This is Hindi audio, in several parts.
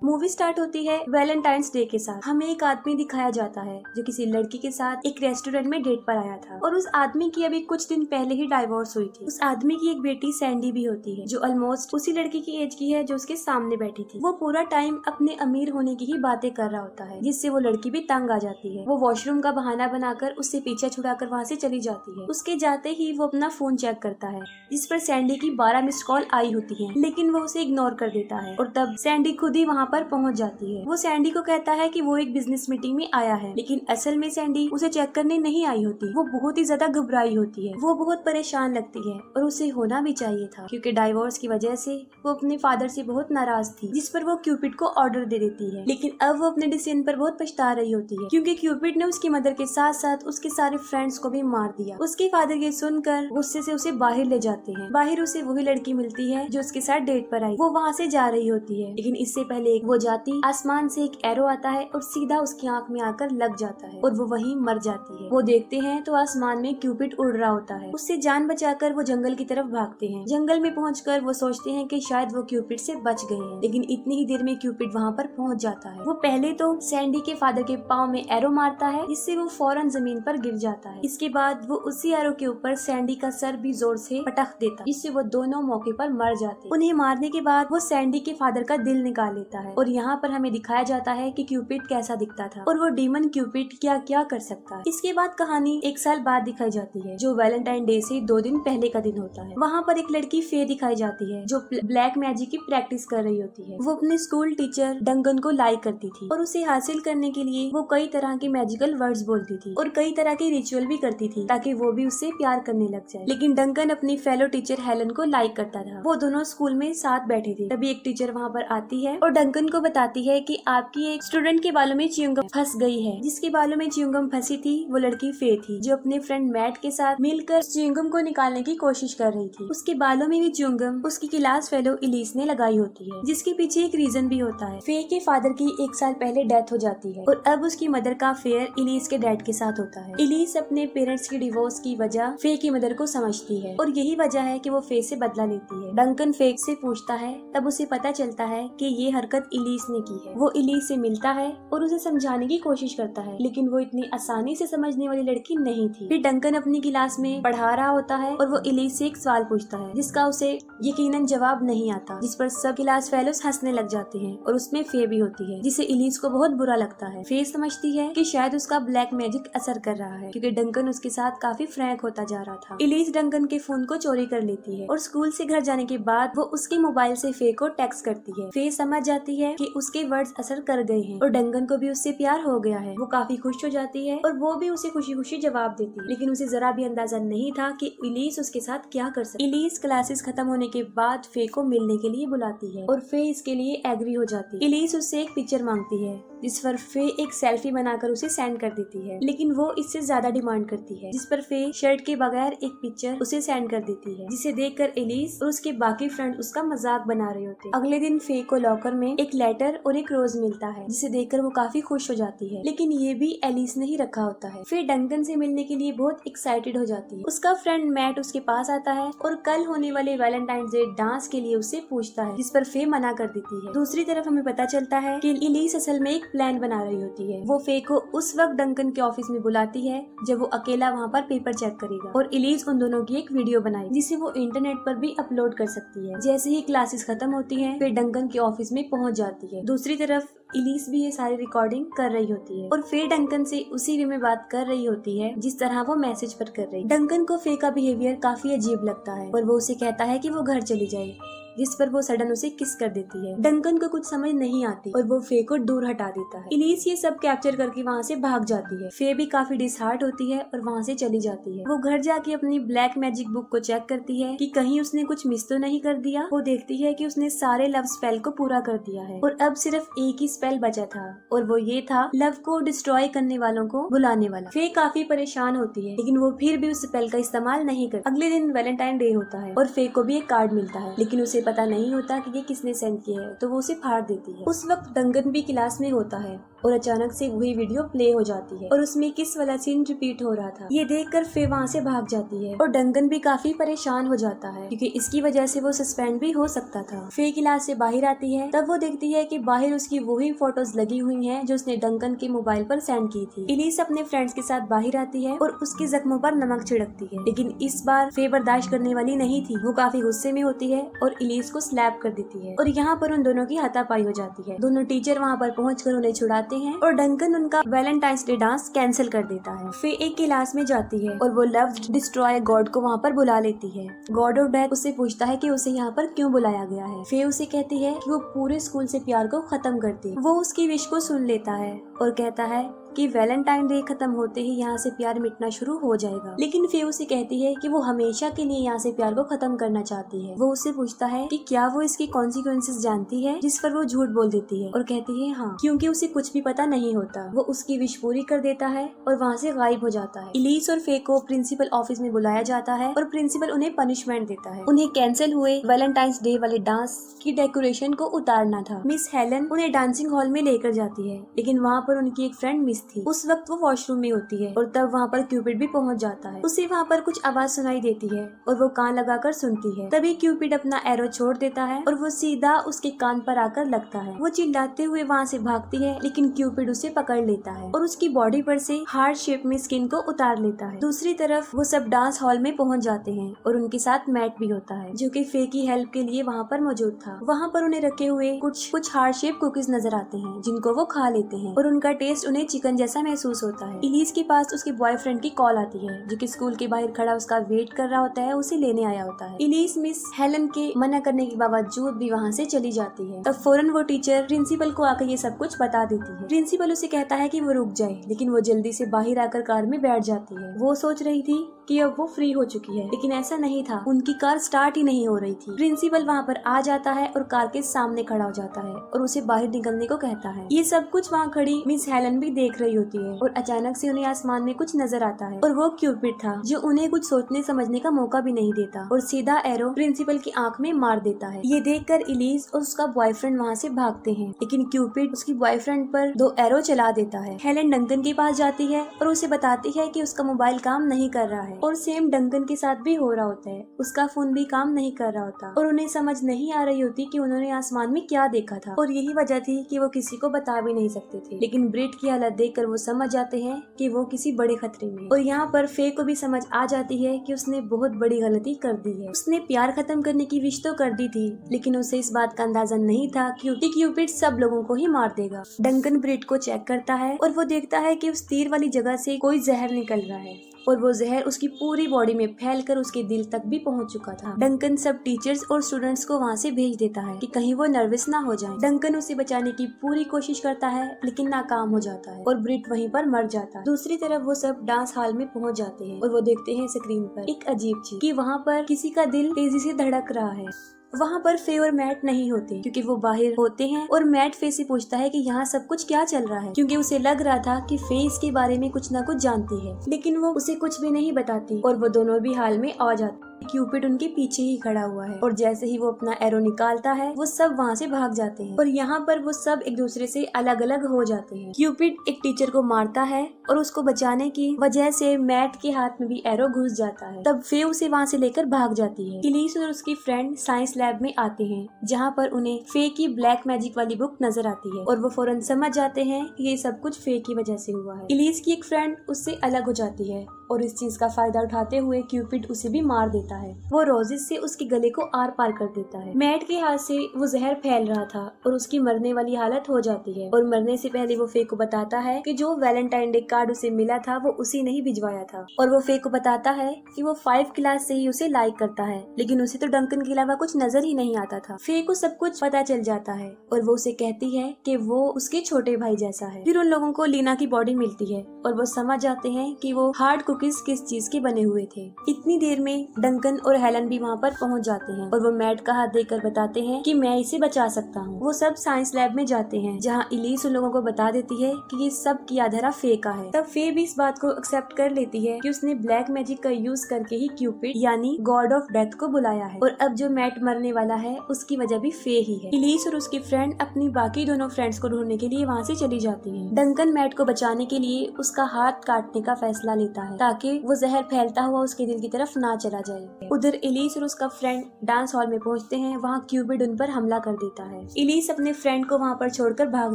मूवी स्टार्ट होती है वैलेंटाइंस डे के साथ। हमें एक आदमी दिखाया जाता है जो किसी लड़की के साथ एक रेस्टोरेंट में डेट पर आया था और उस आदमी की अभी कुछ दिन पहले ही डाइवोर्स हुई थी। उस आदमी की एक बेटी सैंडी भी होती है जो ऑलमोस्ट उसी लड़की की एज की है जो उसके सामने बैठी थी। वो पूरा टाइम अपने अमीर होने की ही बातें कर रहा होता है जिससे वो लड़की भी तंग आ जाती है। वो वॉशरूम का बहाना बनाकर उससे पीछा छुड़ाकर वहाँ से चली जाती है। उसके जाते ही वो अपना फोन चेक करता है जिस पर सैंडी की 12 मिस्ड कॉल आई होती है, लेकिन वो उसे इग्नोर कर देता है और तब सैंडी खुद ही वहाँ पर पहुँच जाती है। वो सैंडी को कहता है कि वो एक बिजनेस मीटिंग में आया है, लेकिन असल में सैंडी उसे चेक करने नहीं आई होती। वो बहुत ही ज्यादा घबराई होती है, वो बहुत परेशान लगती है और उसे होना भी चाहिए था क्योंकि डाइवोर्स की वजह से वो अपने फादर से बहुत नाराज थी, जिस पर वो क्यूपिड को ऑर्डर दे देती है। लेकिन अब वो अपने डिसीजन पर बहुत पछता रही होती है क्योंकि क्यूपिड ने उसकी मदर के साथ साथ उसके सारे फ्रेंड्स को भी मार दिया। उसके फादर ये सुनकर गुस्से से उसे बाहर ले जाते हैं। बाहर उसे वही लड़की मिलती है जो उसके साथ डेट पर आई। वो वहाँ से जा रही होती है, लेकिन इससे पहले वो जाती आसमान से एक एरो आता है और सीधा उसकी आंख में आकर लग जाता है और वो वहीं मर जाती है। वो देखते हैं तो आसमान में क्यूपिड उड़ रहा होता है। उससे जान बचाकर वो जंगल की तरफ भागते हैं। जंगल में पहुंचकर वो सोचते हैं कि शायद वो क्यूपिड से बच गए हैं, लेकिन इतनी ही देर में क्यूपिड वहाँ पर पहुँच जाता है। वो पहले तो सैंडी के फादर के पाँव में एरो मारता है जिससे वो फौरन जमीन पर गिर जाता है। इसके बाद वो उसी एरो के ऊपर सैंडी का सर भी जोर से पटक देता है जिससे वो दोनों मौके पर मर जाते हैं। उन्हें मारने के बाद वो सैंडी के फादर का दिल निकाल लेता है और यहाँ पर हमें दिखाया जाता है कि क्यूपिड कैसा दिखता था और वो डीमन क्यूपिड क्या क्या कर सकता है। इसके बाद कहानी 1 साल बाद दिखाई जाती है जो वैलेंटाइन डे से 2 दिन पहले का दिन होता है। वहाँ पर एक लड़की फे दिखाई जाती है जो ब्लैक मैजिक की प्रैक्टिस कर रही होती है। वो अपने स्कूल टीचर डंकन को लाइक करती थी और उसे हासिल करने के लिए वो कई तरह के मैजिकल वर्ड्स बोलती थी और कई तरह के रिचुअल भी करती थी ताकि वो भी उससे प्यार करने लग जाए। लेकिन डंकन अपनी फेलो टीचर हेलन को लाइक करता था। वो दोनों स्कूल में साथ बैठे थे। तभी एक टीचर वहाँ पर आती है और डंकन को बताती है कि आपकी एक स्टूडेंट के बालों में च्युइंगम फंस गई है। जिसके बालों में च्युइंगम फंसी थी वो लड़की फे थी जो अपने फ्रेंड मैट के साथ मिलकर च्युइंगम को निकालने की कोशिश कर रही थी। उसके बालों में भी च्युइंगम उसकी क्लास फेलो इलीस ने लगाई होती है, जिसके पीछे एक रीजन भी होता है। फे के फादर की 1 साल पहले डेथ हो जाती है और अब उसकी मदर का अफेयर इलीस के डैड के साथ होता है। इलीस अपने पेरेंट्स की डिवोर्स की वजह फे की मदर को समझती है और यही वजह है कि वो फे से बदला लेती है। डंकन फे से पूछता है, तब उसे पता चलता है कि ये हरकत इलीस ने की है। वो इलीस से मिलता है और उसे समझाने की कोशिश करता है, लेकिन वो इतनी आसानी से समझने वाली लड़की नहीं थी। फिर डंकन अपनी क्लास में पढ़ा रहा होता है और वो इलीस से एक सवाल पूछता है जिसका उसे यकीनन जवाब नहीं आता, जिस पर सब क्लास फेलोज हंसने लग जाते हैं और उसमें फे भी होती है, जिससे इलीस को बहुत बुरा लगता है। फे समझती है कि शायद उसका ब्लैक मैजिक असर कर रहा है क्योंकि डंकन उसके साथ काफी फ्रैंक होता जा रहा था। इलीस डंकन के फोन को चोरी कर लेती है और स्कूल से घर जाने के बाद वो उसके मोबाइल से फे को टेक्स्ट करती है। फे समझ जाती है कि उसके वर्ड्स असर कर गए हैं और डंकन को भी उससे प्यार हो गया है। वो काफी खुश हो जाती है और वो भी उसे खुशी खुशी जवाब देती है, लेकिन उसे जरा भी अंदाजा नहीं था कि इलीस उसके साथ क्या कर सकती। इलीस क्लासेस खत्म होने के बाद फे को मिलने के लिए बुलाती है और फे इसके लिए एग्री हो जाती है। इलीस उससे एक पिक्चर मांगती है जिस पर फे एक सेल्फी बनाकर उसे सेंड कर देती है, लेकिन वो इससे ज्यादा डिमांड करती है, जिस पर फे शर्ट के बगैर एक पिक्चर उसे सेंड कर देती है, जिसे देखकर एलिस और उसके बाकी फ्रेंड उसका मजाक बना रहे होते हैं। अगले दिन फे को लॉकर में एक लेटर और एक रोज मिलता है जिसे देखकर वो काफी खुश हो जाती है, लेकिन ये भी एलिस ने ही रखा होता है। फे डंकन से मिलने के लिए बहुत एक्साइटेड हो जाती है। उसका फ्रेंड मैट उसके पास आता है और कल होने वाले वैलेंटाइंस डे डांस के लिए उससे पूछता है, जिस पर फे मना कर देती है। दूसरी तरफ हमें पता चलता है कि एलिस असल में एक प्लान बना रही होती है। वो फे को उस वक्त डंकन के ऑफिस में बुलाती है जब वो अकेला वहाँ पर पेपर चेक करेगा और एलिस उन दोनों की एक वीडियो बनाई जिसे वो इंटरनेट पर भी अपलोड कर सकती है। जैसे ही क्लासेस खत्म होती है फिर डंकन के ऑफिस में पहुँच जाती है। दूसरी तरफ इलीस भी ये सारी रिकॉर्डिंग कर रही होती है और फे डंकन से उसी वे में बात कर रही होती है जिस तरह वो मैसेज पर कर रही। डंकन को फे का बिहेवियर काफी अजीब लगता है और वो उसे कहता है कि वो घर चली जाए, जिस पर वो सडन उसे किस कर देती है। डंकन को कुछ समझ नहीं आती और वो फे को दूर हटा देता है। इलीस ये सब कैप्चर करके वहाँ से भाग जाती है। फे भी काफी डिसहार्ट होती है और वहाँ से चली जाती है। वो घर जाके अपनी ब्लैक मैजिक बुक को चेक करती है कि कहीं उसने कुछ मिस तो नहीं कर दिया। वो देखती है कि उसने सारे लव स्पेल को पूरा कर दिया है और अब सिर्फ एक ही स्पेल बचा था और वो ये था लव को डिस्ट्रॉय करने वालों को बुलाने वाला। फे काफी परेशान होती है, लेकिन वो फिर भी उस स्पेल का इस्तेमाल नहीं करती। अगले दिन वैलेंटाइन डे होता है और फे को भी एक कार्ड मिलता है, लेकिन उसे उसे पता नहीं होता कि ये किसने सेंड किया है, तो वो उसे फाड़ देती है। उस वक्त डंकन भी क्लास में होता है और अचानक से वही वीडियो प्ले हो जाती है और उसमें किस वाला सीन रिपीट हो रहा था। ये देखकर फे वहाँ से भाग जाती है और डंकन भी काफी परेशान हो जाता है क्योंकि इसकी वजह से वो सस्पेंड भी हो सकता था। फे क्लास से बाहर आती है, तब वो देखती है कि बाहर उसकी वही फोटोज लगी हुई हैं जो उसने डंकन के मोबाइल पर सेंड की थी। इलीस अपने फ्रेंड्स के साथ बाहर आती है और उसके जख्मों पर नमक छिड़कती है, लेकिन इस बार फे बर्दाश्त करने वाली नहीं थी। वो काफी गुस्से में होती है और इलीस को स्लैप कर देती है और यहाँ पर उन दोनों की हाथापाई हो जाती है। दोनों टीचर वहाँ पर पहुँचकर उन्हें छुड़ाते हैं और डंकन उनका वैलेंटाइंस डे डांस कैंसिल कर देता है। फे एक क्लास में जाती है और वो लव डिस्ट्रॉय गॉड को वहाँ पर बुला लेती है। गॉड ऑफ डेथ उससे पूछता है कि उसे यहाँ पर क्यों बुलाया गया है। फे उसे कहती है कि वो पूरे स्कूल से प्यार को खत्म कर दे। वो उसकी विश को सुन लेता है और कहता है कि वैलेंटाइन डे खत्म होते ही यहाँ से प्यार मिटना शुरू हो जाएगा, लेकिन फे उसे कहती है कि वो हमेशा के लिए यहाँ से प्यार को खत्म करना चाहती है। वो उससे पूछता है कि क्या वो इसकी कॉन्सिक्वेंसेस जानती है, जिस पर वो झूठ बोल देती है और कहती है हाँ, क्योंकि उसे कुछ भी पता नहीं होता। वो उसकी विश पूरी कर देता है और वहाँ से गायब हो जाता है। इलीस और फे को प्रिंसिपल ऑफिस में बुलाया जाता है और प्रिंसिपल उन्हें पनिशमेंट देता है। उन्हें कैंसिल हुए वैलेंटाइंस डे वाले डांस की डेकोरेशन को उतारना था। मिस हेलन उन्हें डांसिंग हॉल में लेकर जाती है, लेकिन वहाँ पर उनकी एक फ्रेंड मिस थी। उस वक्त वो वॉशरूम में होती है और तब वहाँ पर क्यूपिड भी पहुँच जाता है। उसे वहाँ पर कुछ आवाज सुनाई देती है और वो कान लगाकर सुनती है। तभी क्यूपिड अपना एरो छोड़ देता है और वो सीधा उसके कान पर आकर लगता है। वो चिल्लाते हुए वहाँ से भागती है, लेकिन क्यूपिड उसे पकड़ लेता है और उसकी बॉडी पर से हार्ट शेप में स्किन को उतार लेता है। दूसरी तरफ वो सब डांस हॉल में पहुँच जाते हैं और उनके साथ मैट भी होता है जो कि फे की हेल्प के लिए वहाँ पर मौजूद था। वहाँ पर उन्हें रखे हुए कुछ हार्ट शेप कुकीज नजर आते हैं जिनको वो खा लेते हैं और उनका टेस्ट उन्हें चिकन जैसा महसूस होता है। इलीस के पास उसके बॉयफ्रेंड की कॉल आती है जो कि स्कूल के बाहर खड़ा उसका वेट कर रहा होता है, उसे लेने आया होता है। इलीस मिस हेलन के मना करने के बावजूद भी वहाँ से चली जाती है। तब फौरन वो टीचर प्रिंसिपल को आकर ये सब कुछ बता देती है। प्रिंसिपल उसे कहता है कि वो रुक जाए, लेकिन वो जल्दी से बाहर आकर कार में बैठ जाती है। वो सोच रही थी कि अब वो फ्री हो चुकी है, लेकिन ऐसा नहीं था। उनकी कार स्टार्ट ही नहीं हो रही थी। प्रिंसिपल वहाँ पर आ जाता है और कार के सामने खड़ा हो जाता है और उसे बाहर निकलने को कहता है। ये सब कुछ वहाँ खड़ी मिस हेलन भी देख रही होती है और अचानक से उन्हें आसमान में कुछ नजर आता है और वो क्यूपिड था जो उन्हें कुछ सोचने समझने का मौका भी नहीं देता और सीधा एरो प्रिंसिपल की आंख में मार देता है। ये देखकर इलीस और उसका बॉयफ्रेंड वहाँ से भागते हैं, लेकिन क्यूपिड उसकी बॉयफ्रेंड पर 2 एरो चला देता है। हेलन डंकन के पास जाती है और उसे बताती है कि उसका मोबाइल काम नहीं कर रहा है और सेम डंकन के साथ भी हो रहा होता है। उसका फोन भी काम नहीं कर रहा होता और उन्हें समझ नहीं आ रही होती कि उन्होंने आसमान में क्या देखा था और यही वजह थी कि वो किसी को बता भी नहीं सकते थे। लेकिन ब्रिट की हालत देखकर वो समझ जाते हैं कि वो किसी बड़े खतरे में। और यहाँ पर फे को भी समझ आ जाती है कि उसने बहुत बड़ी गलती कर दी है। उसने प्यार खत्म करने की विश तो कर दी थी, लेकिन उसे इस बात का अंदाजा नहीं था कि क्यूपिड सब लोगों को ही मार देगा। डंकन ब्रिट को चेक करता है और वो देखता है कि उस तीर वाली जगह से कोई जहर निकल रहा है और वो जहर उसकी पूरी बॉडी में फैलकर उसके दिल तक भी पहुंच चुका था। डंकन सब टीचर्स और स्टूडेंट्स को वहां से भेज देता है कि कहीं वो नर्वस ना हो जाएं। डंकन उसे बचाने की पूरी कोशिश करता है, लेकिन नाकाम हो जाता है और ब्रिट वहीं पर मर जाता है। दूसरी तरफ वो सब डांस हॉल में पहुंच जाते हैं और वो देखते हैं स्क्रीन पर एक अजीब चीज कि वहाँ पर किसी का दिल तेजी से धड़क रहा है। वहाँ पर फे और मैट नहीं होते क्योंकि वो बाहर होते हैं और मैट फे से पूछता है कि यहाँ सब कुछ क्या चल रहा है, क्योंकि उसे लग रहा था कि फे इसके बारे में कुछ न कुछ जानती है, लेकिन वो उसे कुछ भी नहीं बताती और वो दोनों भी हाल में आ जाते। क्यूपिड उनके पीछे ही खड़ा हुआ है और जैसे ही वो अपना एरो निकालता है वो सब वहाँ से भाग जाते हैं और यहाँ पर वो सब एक दूसरे से अलग अलग हो जाते हैं। क्यूपिड एक टीचर को मारता है और उसको बचाने की वजह से मैट के हाथ में भी एरो घुस जाता है। तब फे उसे वहाँ से लेकर भाग जाती है। इलीस और उसकी फ्रेंड साइंस लैब में आते हैं जहाँ पर उन्हें फे की ब्लैक मैजिक वाली बुक नजर आती है और वो फौरन समझ जाते हैं कि ये सब कुछ फे की वजह से हुआ है। इलीस की एक फ्रेंड उससे अलग हो जाती है और इस चीज का फायदा उठाते हुए क्यूपिड उसे भी मार देता है। वो रोजेस से उसके गले को आर पार कर देता है। मैट के हाथ से वो जहर फैल रहा था और उसकी मरने वाली हालत हो जाती है और मरने से पहले वो फे को बताता है कि जो वैलेंटाइन डे कार्ड उसे मिला था वो उसी ने ही भिजवाया था और वो फे को बताता है कि वो 5 क्लास से ही उसे लाइक करता है, लेकिन उसे तो डंकन के अलावा कुछ नजर ही नहीं आता था। फे को सब कुछ पता चल जाता है और वो उसे कहती है कि वो उसके छोटे भाई जैसा है। फिर उन लोगों को लीना की बॉडी मिलती है और वो समझ जाते हैं कि वो हार्ड कुकीज किस चीज के बने हुए थे। इतनी देर में डंकन डंकन और हेलन भी वहाँ पर पहुँच जाते हैं और वो मैट का हाथ देकर बताते हैं कि मैं इसे बचा सकता हूँ। वो सब साइंस लैब में जाते हैं जहाँ एलिस उन लोगों को बता देती है कि ये सब किया धरा फे का है। तब फे भी इस बात को एक्सेप्ट कर लेती है कि उसने ब्लैक मैजिक का यूज करके ही क्यूपिड यानी गॉड ऑफ डेथ को बुलाया है और अब जो मैट मरने वाला है उसकी वजह भी फे ही है। एलिस और उसकी फ्रेंड अपनी बाकी दोनों फ्रेंड्स को ढूंढने के लिए वहाँ से चली जाती है। डंकन मैट को बचाने के लिए उसका हाथ काटने का फैसला लेता है ताकि वो जहर फैलता हुआ उसके दिल की तरफ ना चला जाए। उधर एलिस और उसका फ्रेंड डांस हॉल में पहुंचते हैं। वहाँ क्यूपिड उन पर हमला कर देता है। एलिस अपने फ्रेंड को वहाँ पर छोड़कर भाग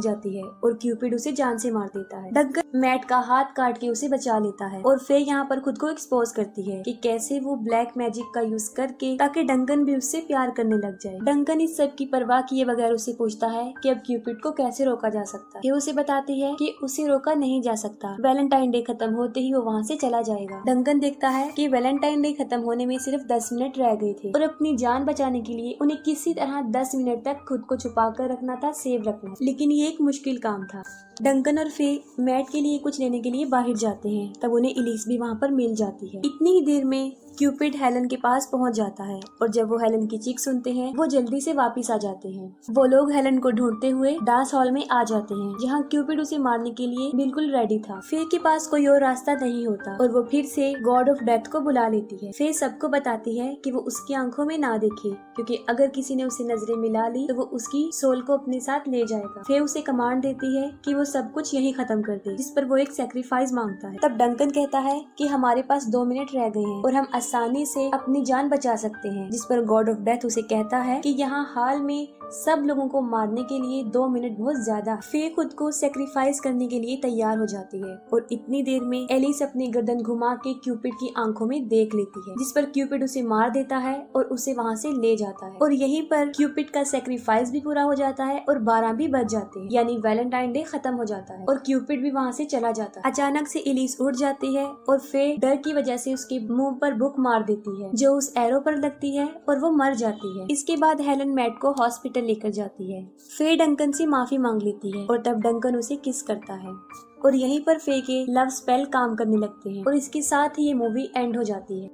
जाती है और क्यूपिड उसे जान से मार देता है। डंकन मैट का हाथ काट के उसे बचा लेता है और फिर यहाँ पर खुद को एक्सपोज करती है कि कैसे वो ब्लैक मैजिक का यूज करके ताकि डंकन भी उससे प्यार करने लग जाए। डंकन इस सब की परवाह किए बगैर उसे पूछता है कि अब क्यूपिड को कैसे रोका जा सकता है। ये उसे बताती है कि उसे रोका नहीं जा सकता, वैलेंटाइन डे खत्म होते ही वो वहाँ से चला जाएगा। डंकन देखता है कि वैलेंटाइन डे खत्म होने में सिर्फ 10 मिनट रह गए थे और अपनी जान बचाने के लिए उन्हें किसी तरह 10 मिनट तक खुद को छुपा कर रखना था, सेव रखना। लेकिन ये एक मुश्किल काम था। डंकन और फे मैट के लिए कुछ लेने के लिए बाहर जाते हैं। तब उन्हें एलिस भी वहाँ पर मिल जाती है। इतनी ही देर में क्यूपिड हेलन के पास पहुंच जाता है और जब वो हेलन की चीख सुनते हैं वो जल्दी से वापस आ जाते हैं। वो लोग हेलन को ढूंढते हुए डांस हॉल में आ जाते हैं जहाँ क्यूपिड उसे मारने के लिए बिल्कुल रेडी था। फे के पास कोई और रास्ता नहीं होता और वो फिर से गॉड ऑफ डेथ को बुला लेती है। फे सबको बताती है कि वो उसकी आंखों में ना देखे क्योंकि अगर किसी ने उसे नजरें मिला ली तो वो उसकी सोल को अपने साथ ले जाएगा। फे उसे कमांड देती है कि वो सब कुछ यही खत्म कर दे, जिस पर वो एक सैक्रिफाइस मांगता है। तब डंकन कहता है कि हमारे पास 2 मिनट रह गए हैं और हम आसानी से अपनी जान बचा सकते हैं, जिस पर गॉड ऑफ डेथ उसे कहता है कि यहाँ हाल में सब लोगों को मारने के लिए 2 मिनट बहुत ज्यादा। फे खुद को सेक्रीफाइस करने के लिए तैयार हो जाती है और इतनी देर में एलिस अपनी गर्दन घुमा के क्यूपिड की आंखों में देख लेती है, जिस पर क्यूपिड उसे मार देता है और उसे वहाँ से ले जाता है। और यहीं पर क्यूपिड का सेक्रीफाइस भी पूरा हो जाता है और 12 भी बज जाते हैं, यानी वैलेंटाइन डे खत्म हो जाता है और क्यूपिड भी वहाँ से चला जाता है। अचानक से एलिस उठ जाती है और फे डर की वजह से उसके मुंह पर बुक मार देती है जो उस एरो पर लगती है और वो मर जाती है। इसके बाद हेलन मैट को हॉस्पिटल लेकर जाती है। फे डंकन से माफी मांग लेती है और तब डंकन उसे किस करता है और यहीं पर फे के लव स्पेल काम करने लगते हैं और इसके साथ ही ये मूवी एंड हो जाती है।